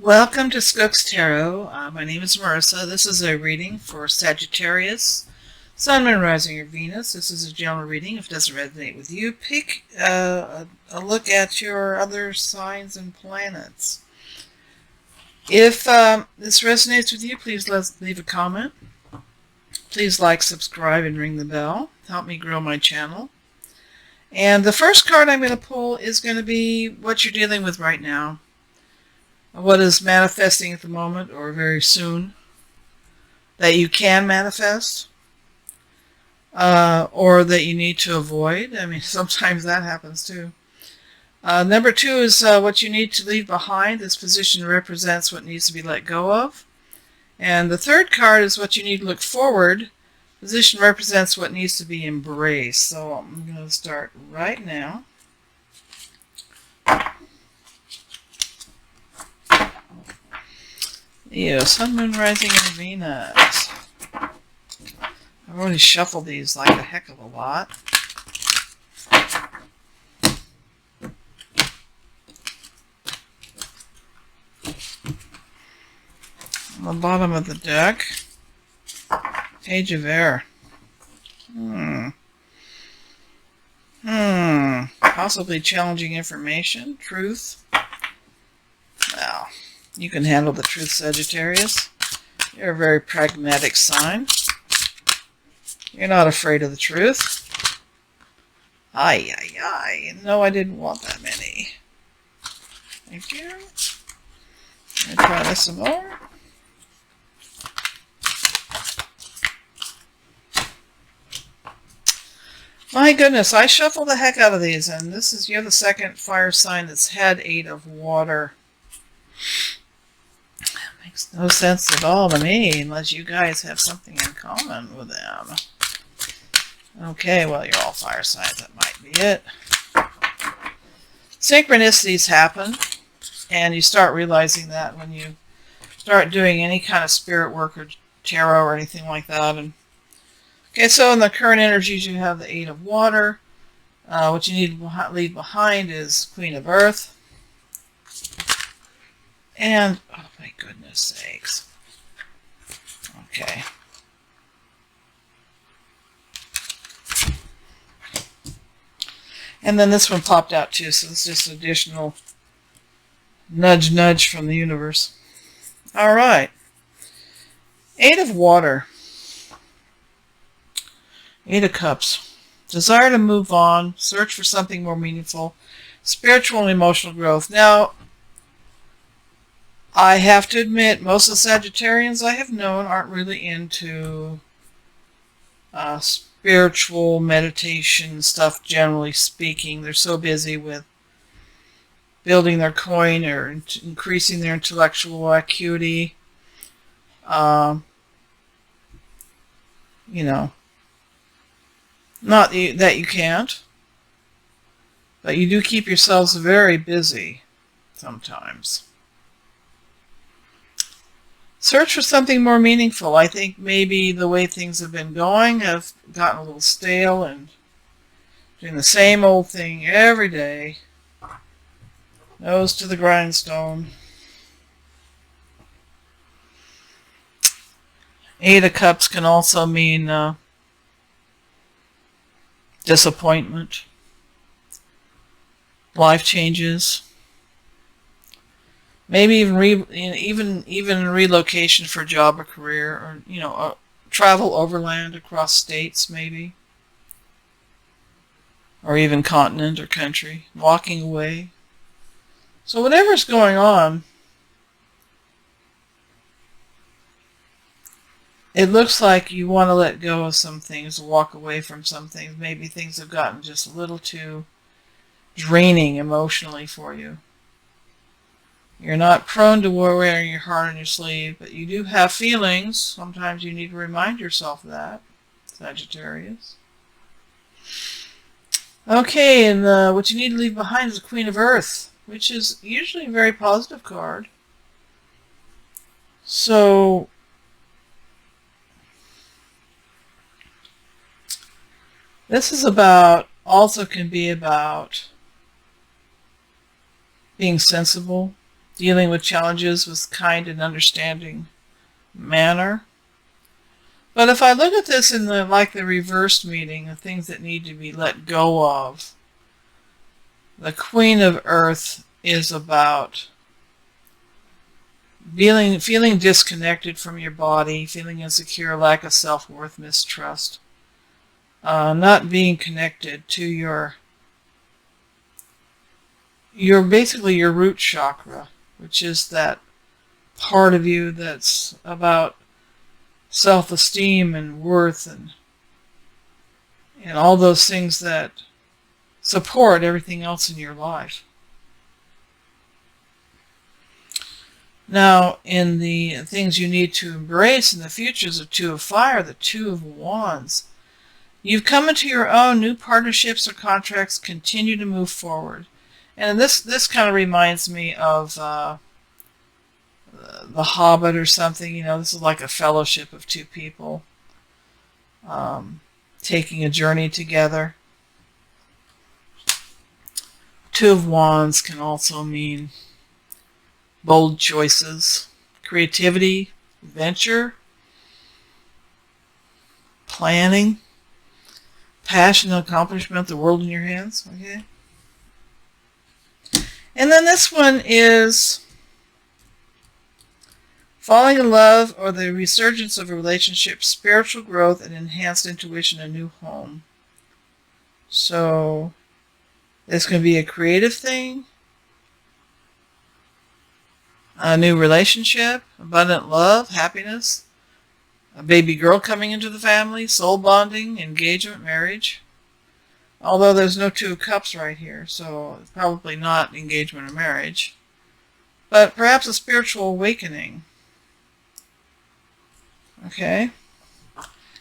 Welcome to Skook's Tarot. My name is Marissa. This is a reading for Sagittarius, Sun, Moon, Rising, or Venus. This is a general reading. If it doesn't resonate with you, pick a look at your other signs and planets. If this resonates with you, please leave a comment. Please like, subscribe, and ring the bell. Help me grow my channel. And the first card I'm going to pull is going to be what you're dealing with right now. What is manifesting at the moment or very soon that you can manifest or that you need to avoid. I mean, sometimes that happens too. Number two is what you need to leave behind. This position represents what needs to be let go of. And the third card is what you need to look forward. Position represents what needs to be embraced. So I'm going to start right now. Sun, Moon, Rising, and Venus. I've already shuffled these like a heck of a lot. On the bottom of the deck, Page of Air. Possibly challenging information, truth. Well, you can handle the truth, Sagittarius. You're a very pragmatic sign. You're not afraid of the truth. Ay, ay, ay. No, I didn't want that many. Thank you. Let me try this some more. My goodness, I shuffled the heck out of these, and you're the second fire sign that's had 8 of water. Makes no sense at all to me unless you guys have something in common with them. Okay, well, you're all fire signs. That might be it. Synchronicities happen, and you start realizing that when you start doing any kind of spirit work or tarot or anything like that. And okay, so in the current energies, you have the 8 of water. What you need to leave behind is Queen of Earth. And, oh my goodness sakes. Okay. And then this one popped out too, so it's just additional nudge nudge from the universe. All right. 8 of water. 8 of cups. Desire to move on, search for something more meaningful, spiritual and emotional growth. Now, I have to admit, most of the Sagittarians I have known aren't really into spiritual meditation stuff, generally speaking. They're so busy with building their coin or increasing their intellectual acuity. You know, not that you can't, but you do keep yourselves very busy sometimes. Search for something more meaningful. I think maybe the way things have been going have gotten a little stale and doing the same old thing every day. Nose to the grindstone. 8 of Cups can also mean disappointment, life changes. Maybe even relocation for a job or career, or travel overland across states, maybe, or even continent or country, walking away. So whatever's going on, it looks like you want to let go of some things, walk away from some things. Maybe things have gotten just a little too draining emotionally for you. You're not prone to wearing your heart on your sleeve, but you do have feelings. Sometimes you need to remind yourself of that, Sagittarius. Okay, and what you need to leave behind is the Queen of Earth, which is usually a very positive card. So, this is also can be about being sensible, dealing with challenges with kind and understanding manner. But if I look at this in the reversed meaning, the things that need to be let go of, the Queen of Earth is about feeling disconnected from your body, feeling insecure, lack of self-worth, mistrust, not being connected to your basically your root chakra, which is that part of you that's about self-esteem and worth and all those things that support everything else in your life. Now, in the things you need to embrace in the future is the Two of Fire, the Two of Wands. You've come into your own. New partnerships or contracts continue to move forward. And this kind of reminds me of The Hobbit or something. You know, this is like a fellowship of two people taking a journey together. Two of Wands can also mean bold choices, creativity, adventure, planning, passion, accomplishment, the world in your hands. Okay. And then this one is falling in love or the resurgence of a relationship, spiritual growth, and enhanced intuition, a new home. So this can be a creative thing, a new relationship, abundant love, happiness, a baby girl coming into the family, soul bonding, engagement, marriage. Although there's no Two of Cups right here, so it's probably not engagement or marriage. But perhaps a spiritual awakening. Okay?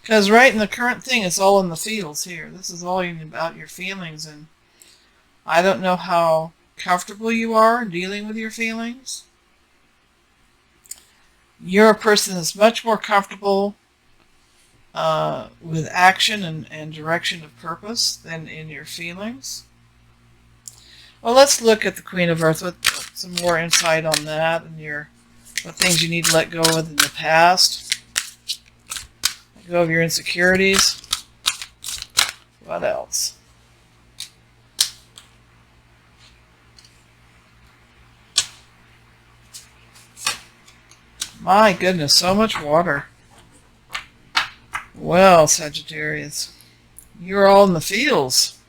Because right in the current thing, it's all in the feels here. This is all about your feelings, and I don't know how comfortable you are dealing with your feelings. You're a person that's much more comfortable with action and direction of purpose than in your feelings. Well, let's look at the Queen of Earth with some more insight on that and what things you need to let go of in the past. Let go of your insecurities. What else? My goodness, so much water. Well, Sagittarius, you're all in the fields.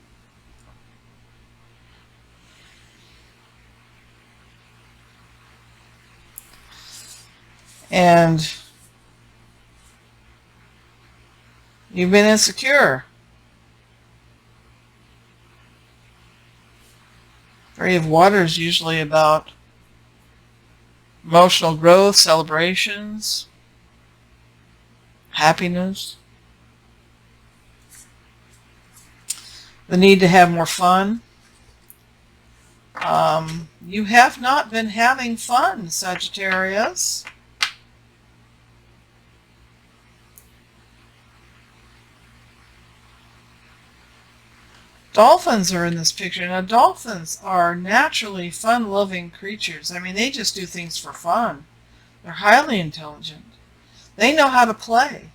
And you've been insecure. Three of Water is usually about emotional growth, celebrations, happiness, the need to have more fun. You have not been having fun, Sagittarius. Dolphins are in this picture. Now, dolphins are naturally fun-loving creatures. I mean, they just do things for fun. They're highly intelligent. They know how to play.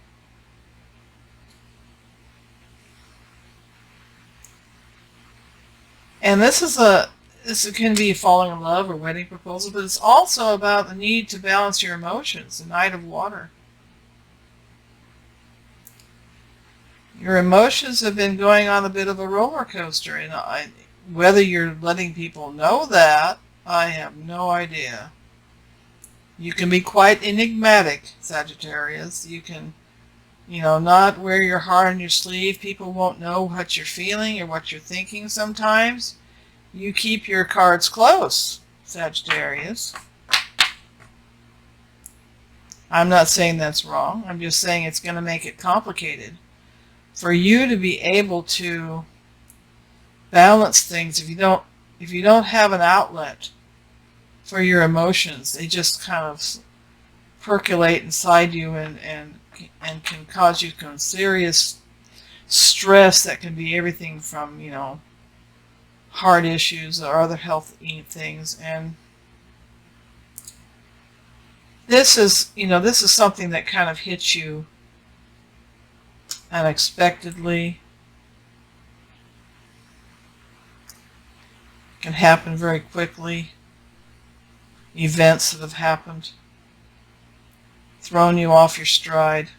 And this can be falling in love or wedding proposal, but it's also about the need to balance your emotions, the Knight of Water. Your emotions have been going on a bit of a roller coaster, and whether you're letting people know that, I have no idea. You can be quite enigmatic, Sagittarius. You can, not wear your heart on your sleeve. People won't know what you're feeling or what you're thinking sometimes. You keep your cards close, Sagittarius. I'm not saying that's wrong. I'm just saying it's going to make it complicated. For you to be able to balance things, if you don't have an outlet for your emotions, they just kind of percolate inside you and can cause you some serious stress that can be everything from, heart issues or other health things. And This is, this is something that kind of hits you unexpectedly. It can happen very quickly. Events that have happened, thrown you off your stride.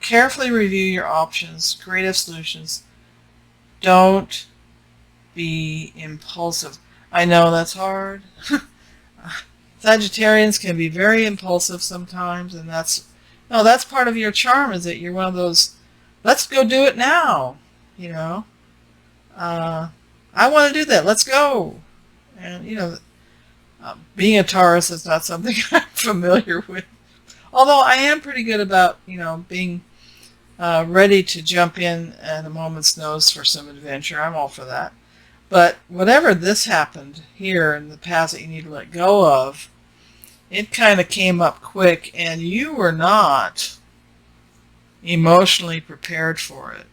Carefully review your options, creative solutions. Don't be impulsive. I know that's hard. Sagittarians can be very impulsive sometimes, and that's part of your charm, is that you're one of those, let's go do it now, I want to do that, let's go. And, being a Taurus is not something I'm familiar with. Although I am pretty good about, being ready to jump in at a moment's notice for some adventure. I'm all for that. But whatever this happened here in the past that you need to let go of, it kind of came up quick, and you were not emotionally prepared for it.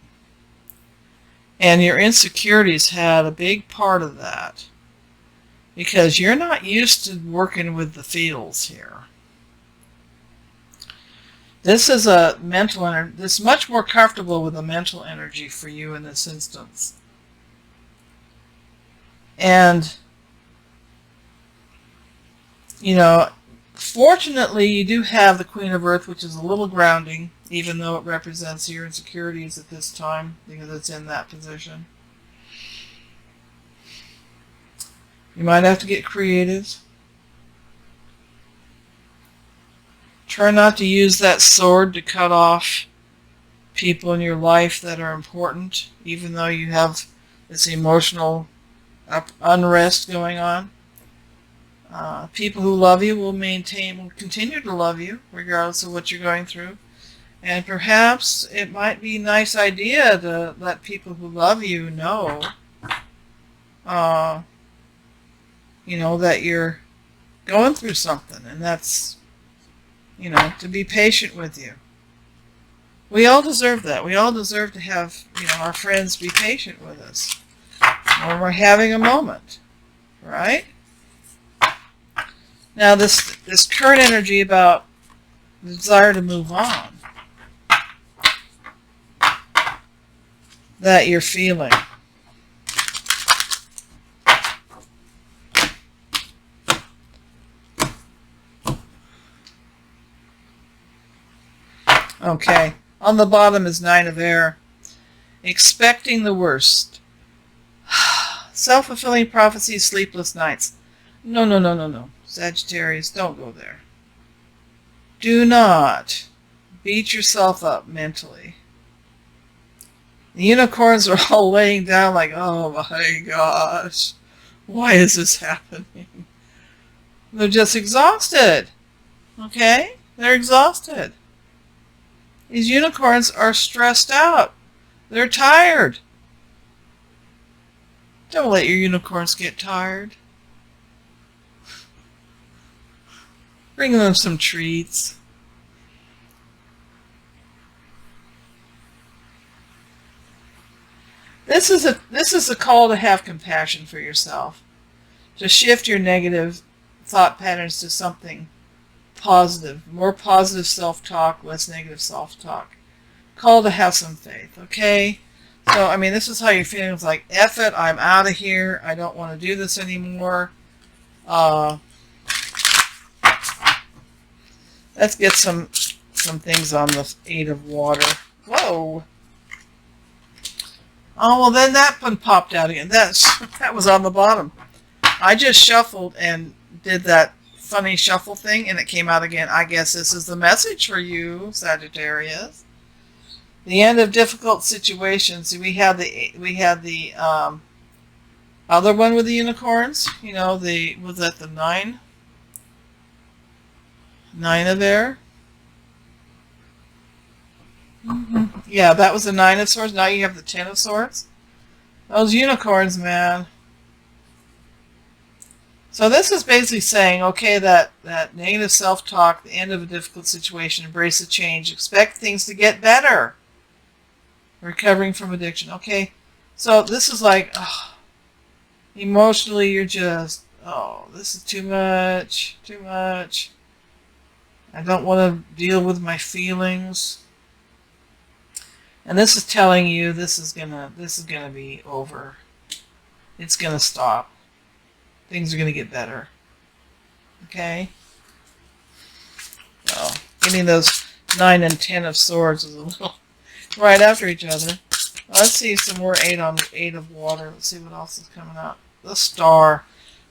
And your insecurities had a big part of that, because you're not used to working with the feels here. This is a mental energy. This is much more comfortable with a mental energy for you in this instance. And, fortunately you do have the Queen of Earth, which is a little grounding, even though it represents your insecurities at this time, because it's in that position. You might have to get creative. Try not to use that sword to cut off people in your life that are important, even though you have this emotional unrest going on. People who love you will continue to love you, regardless of what you're going through. And perhaps it might be a nice idea to let people who love you know, that you're going through something, and that's, to be patient with you. We all deserve that. We all deserve to have, our friends be patient with us when we're having a moment, right? Now, this current energy about the desire to move on that you're feeling. Okay, on the bottom is Nine of Air. Expecting the worst. Self-fulfilling prophecies, sleepless nights. No. Sagittarius, don't go there. Do not beat yourself up mentally. The unicorns are all laying down like, oh my gosh, why is this happening? They're just exhausted. Okay? They're exhausted. These unicorns are stressed out. They're tired. Don't let your unicorns get tired. Bring them some treats. This is a call to have compassion for yourself. To shift your negative thought patterns to something positive. More positive self-talk, less negative self-talk. Call to have some faith, okay? So, this is how you're feeling. It's like, F it, I'm out of here. I don't want to do this anymore. Let's get some things on the Eight of Water. Whoa. Oh, well, then that one popped out again. That was on the bottom. I just shuffled and did that funny shuffle thing, and it came out again. I guess this is the message for you, Sagittarius. The end of difficult situations. We had the other one with the unicorns. Was that the nine? Nine of Air. Yeah, that was the Nine of Swords. Now you have the Ten of Swords. Those unicorns, man. So this is basically saying, okay, that negative self-talk, the end of a difficult situation, embrace the change, expect things to get better. Recovering from addiction. Okay, so this is like, emotionally you're just, oh, this is too much, too much. I don't want to deal with my feelings. And this is telling you this is gonna be over. It's gonna stop. Things are gonna get better. Okay? Well, getting those 9 and 10 of swords is a little right after each other. Let's see some more 8 of water. Let's see what else is coming up. The star.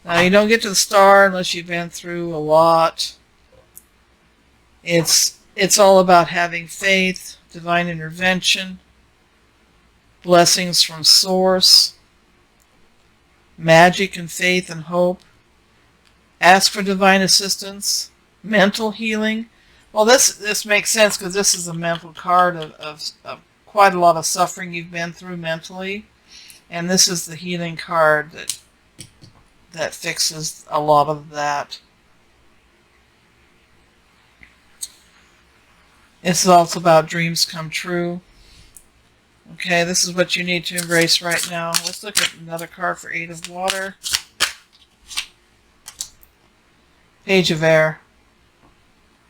Now you don't get to the star unless you've been through a lot. It's all about having faith, divine intervention, blessings from source, magic and faith and hope. Ask for divine assistance, mental healing. Well, this makes sense because this is a mental card of quite a lot of suffering you've been through mentally, and this is the healing card that fixes a lot of that. It's also about dreams come true. Okay, this is what you need to embrace right now. Let's look at another card for 8 of water. Page of air.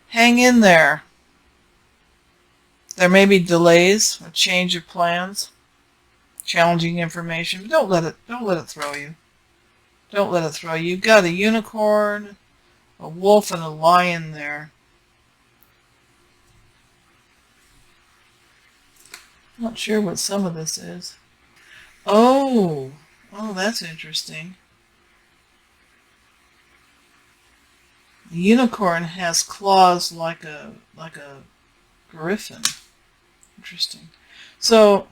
Hang in there. There may be delays, a change of plans, challenging information, but don't let it throw you. Don't let it throw you. You've got a unicorn, a wolf, and a lion there. Not sure what some of this is. Oh, that's interesting. The unicorn has claws like a griffin. Interesting. So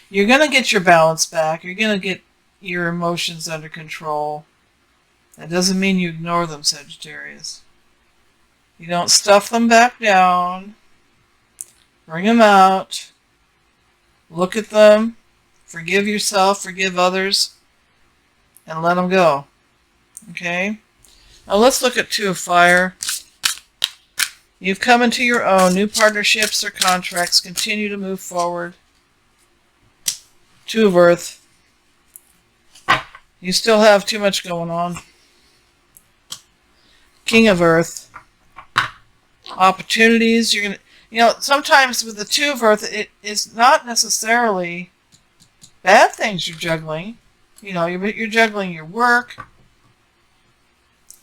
you're going to get your balance back. You're going to get your emotions under control. That doesn't mean you ignore them, Sagittarius. You don't stuff them back down. Bring them out. Look at them. Forgive yourself. Forgive others. And let them go. Okay? Now let's look at 2 of fire. You've come into your own. New partnerships or contracts continue to move forward. 2 of earth. You still have too much going on. King of earth. Opportunities. You're gonna, sometimes with the 2 of earth, it is not necessarily bad things you're juggling. You're juggling your work,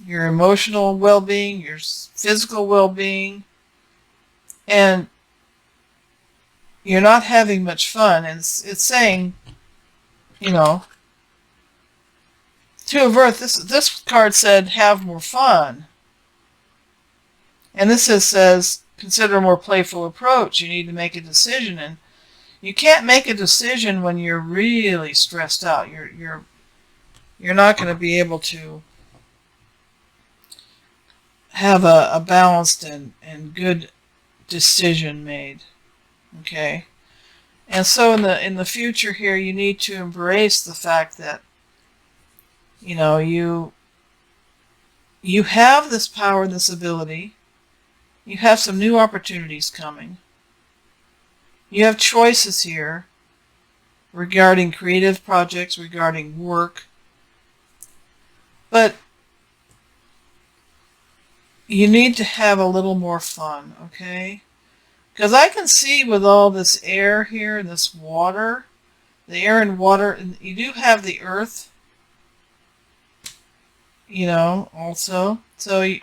your emotional well-being, your physical well-being, and you're not having much fun. And it's saying, 2 of earth, this card said have more fun. And this says consider a more playful approach. You need to make a decision, and you can't make a decision when you're really stressed out. You're not going to be able to have a balanced and good decision made. Okay? And so in the future here, you need to embrace the fact that you have this power, this ability. You have some new opportunities coming. You have choices here regarding creative projects, regarding work. But you need to have a little more fun, okay? Because I can see with all this air here and this water, the air and water, and you do have the earth, also. So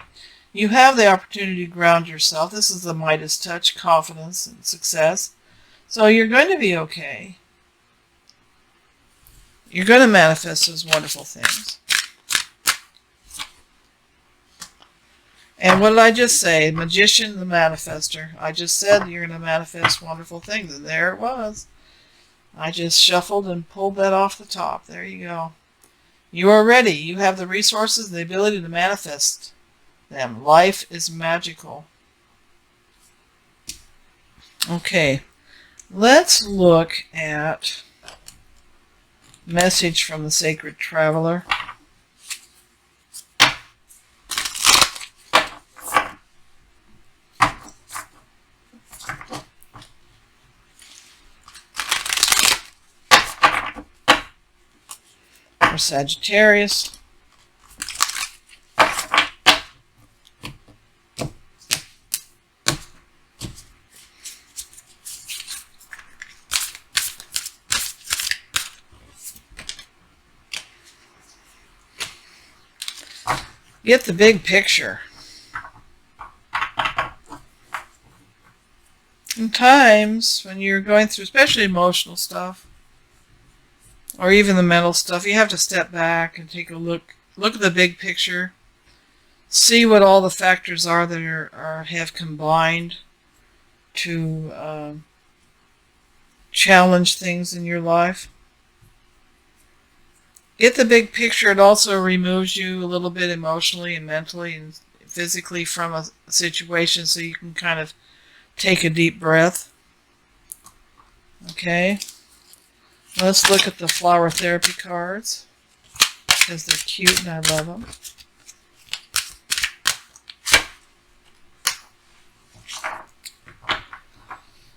you have the opportunity to ground yourself. This is the Midas touch, confidence and success. So you're going to be okay. You're going to manifest those wonderful things. And what did I just say? Magician, the manifester. I just said you're going to manifest wonderful things, and there it was. I just shuffled and pulled that off the top. There you go. You are ready. You have the resources and the ability to manifest them. Life is magical. Okay, let's look at message from the Sacred Traveler. for Sagittarius. Get the big picture. Sometimes when you're going through, especially emotional stuff, or even the mental stuff, you have to step back and take a look at the big picture, see what all the factors are that have combined to challenge things in your life. Get the big picture. It also removes you a little bit emotionally and mentally and physically from a situation, so you can kind of take a deep breath. Okay. Let's look at the flower therapy cards, because they're cute and I love them.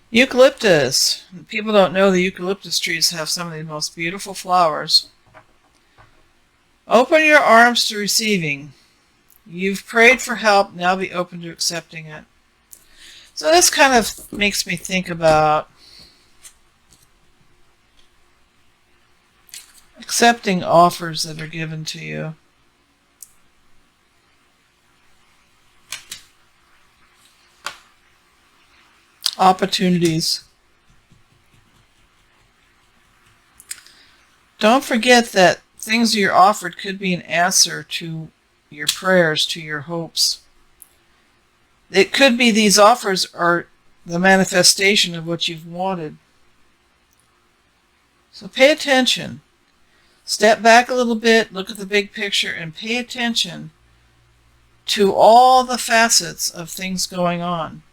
Eucalyptus. People don't know the eucalyptus trees have some of the most beautiful flowers. Open your arms to receiving. You've prayed for help, now be open to accepting it. So this kind of makes me think about accepting offers that are given to you. Opportunities. Don't forget that things you're offered could be an answer to your prayers, to your hopes. It could be these offers are the manifestation of what you've wanted. So pay attention. Step back a little bit, look at the big picture, and pay attention to all the facets of things going on.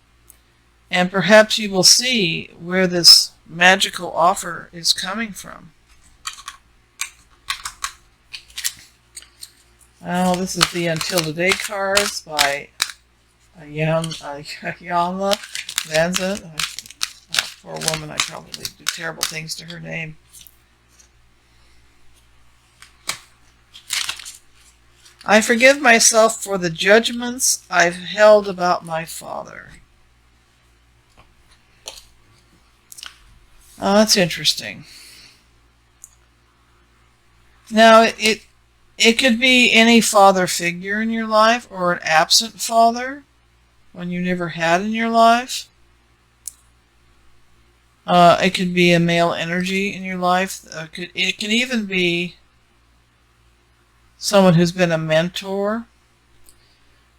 And perhaps you will see where this magical offer is coming from. Well, this is the Until Today cards by Ayanna Vanza. Poor woman, I probably do terrible things to her name. I forgive myself for the judgments I've held about my father. Oh, that's interesting. Now, it could be any father figure in your life, or an absent father, one you never had in your life. It could be a male energy in your life. It can even be someone who's been a mentor.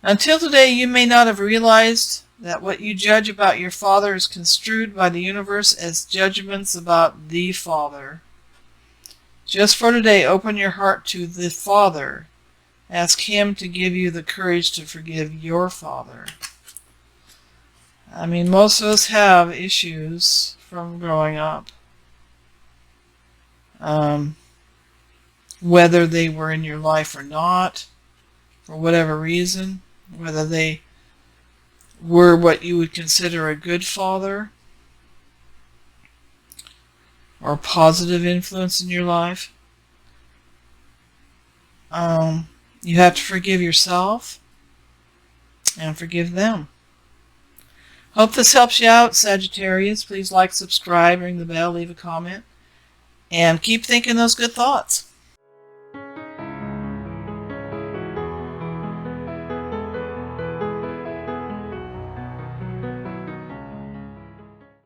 Until today, you may not have realized that what you judge about your father is construed by the universe as judgments about the father. Just for today, open your heart to the Father. Ask Him to give you the courage to forgive your father. I mean, most of us have issues from growing up. Whether they were in your life or not, for whatever reason, whether they were what you would consider a good father or a positive influence in your life. You have to forgive yourself and forgive them. Hope this helps you out, Sagittarius. Please like, subscribe, ring the bell, leave a comment, and keep thinking those good thoughts.